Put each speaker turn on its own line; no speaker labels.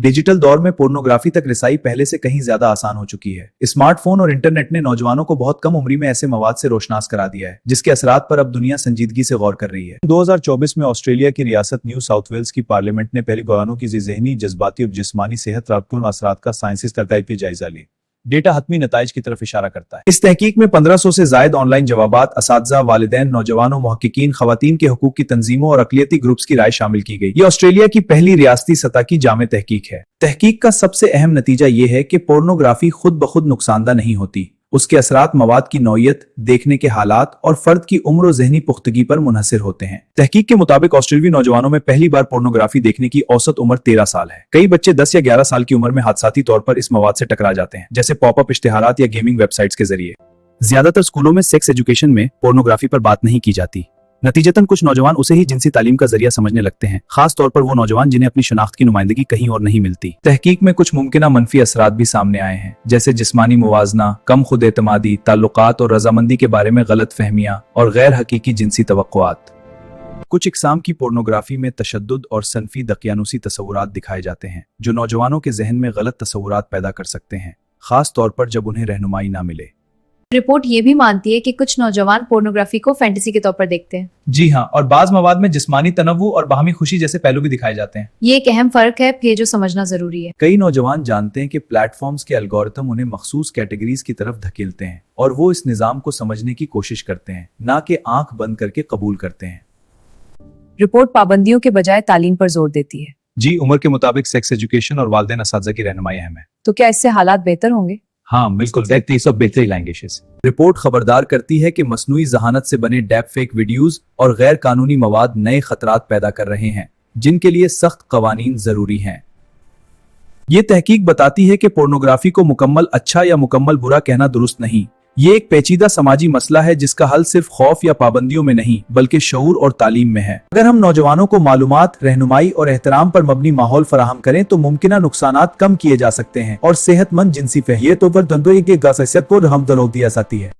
Digital दौर में pornography तक रिसाई पहले से कहीं ज्यादा आसान हो चुकी है। स्मार्टफोन और इंटरनेट ने नौजवानों को बहुत कम उम्र में ऐसे मवाद से रोशनास करा दिया है जिसके असरात पर अब दुनिया संजीदगी से गौर कर रही है। 2024 में ऑस्ट्रेलिया की रियासत न्यू साउथ वेल्स की पार्लियामेंट ने पहले नौजवानों की ज़हनी, जज्बाती और जिस्मानी सेहत राबतुल असरात का साइंसी सतह पे जायजा लिया। डेटा हतमी नताइज की तरफ इशारा करता है। इस तहकीक में 1500 से जायद ऑनलाइन जवाबात, असातिज़ा, वालिदैन, नौजवानों, मुहक्किकीन, खवातीन के हुकूक की तंजीमों और अक़लियती ग्रुप्स की राय शामिल की गई। ये ऑस्ट्रेलिया की पहली रियासती सतह की जामे तहकीक है। तहकीक का सबसे अहम नतीजा ये है कि पोर्नोग्राफी खुद ब खुद नुकसानदा नहीं होती। उसके असरात मवाद की नौयत, देखने के हालात और फर्द की उम्र और ज़हनी पुख्तगी पर मुनहसिर होते हैं। तहकीक के मुताबिक ऑस्ट्रेलियाई नौजवानों में पहली बार पोर्नोग्राफी देखने की औसत उम्र 13 साल है। कई बच्चे 10 या 11 साल की उम्र में हादसाती तौर पर इस मवाद से टकरा जाते हैं, जैसे पॉपअप इश्तिहारात या गेमिंग वेबसाइट्स के जरिए। ज्यादातर स्कूलों में सेक्स एजुकेशन में पोर्नोग्राफी पर बात नहीं की जाती। नतीजतन कुछ नौजवान उसे ही जिनसी तालीम का जरिया समझने लगते हैं, खास तौर पर वो नौजवान जिन्हें अपनी शनाख्त की नुमाइंदगी कहीं और नहीं मिलती। तहकीक में कुछ मुमकिना मनफी असरात भी सामने आए हैं, जैसे जिस्मानी मुवाजना, कम खुद एतमादी, ताल्लुकात और रजामंदी के बारे में गलत फहमियां और गैर हकीकी जिनसी तवक्कुआत। कुछ इकसाम की पोर्नोग्राफी में तशद्दुद और सनफी दकियानुसी तस्वुरात दिखाए जाते हैं जो नौजवानों के जहन में गलत तस्वुरात पैदा कर सकते हैं, खास तौर पर जब उन्हें रहनुमाई ना मिले।
रिपोर्ट ये भी मानती है कि कुछ नौजवान पोर्नोग्राफी को फैंटेसी के तौर पर देखते हैं।
जी हाँ, और बाज मवाद में जिस्मानी तनव्वु और बाहमी खुशी जैसे पहलू भी दिखाए जाते हैं।
ये एक अहम फर्क है ये जो समझना जरूरी है।
कई नौजवान जानते हैं कि प्लेटफॉर्म्स के एल्गोरिथम उन्हें मखसूस कैटेगरीज की तरफ धकेलते हैं और वो इस निजाम को समझने की कोशिश करते हैं, ना कि आंख बंद करके कबूल करते हैं।
रिपोर्ट पाबंदियों के बजाय तालीम पर जोर देती है।
जी, उम्र के मुताबिक सेक्स एजुकेशन और वालिदैन असातिज़ा की रहनुमाई अहम है।
तो क्या इससे हालात बेहतर होंगे?
हाँ बिल्कुल, देखते ही सब बेहतरी लाएंगे। रिपोर्ट खबरदार करती है कि मसनूई जहानत से बने डैप फेक वीडियोस और गैर कानूनी मवाद नए खतरात पैदा कर रहे हैं जिनके लिए सख्त कवानीन जरूरी हैं। ये तहकीक बताती है कि पोर्नोग्राफी को मुकम्मल अच्छा या मुकम्मल बुरा कहना दुरुस्त नहीं। ये एक पेचीदा समाजी मसला है जिसका हल सिर्फ खौफ या पाबंदियों में नहीं बल्कि शऊर और तालीम में है। अगर हम नौजवानों को मालूमात, रहनुमाई और एहतराम पर मबनी माहौल फराहम करें तो मुमकिना नुकसानात कम किए जा सकते हैं और सेहतमंद जिनसी फहरियतों पर दंदोई के गासियत को हमदलो दिया जाती है।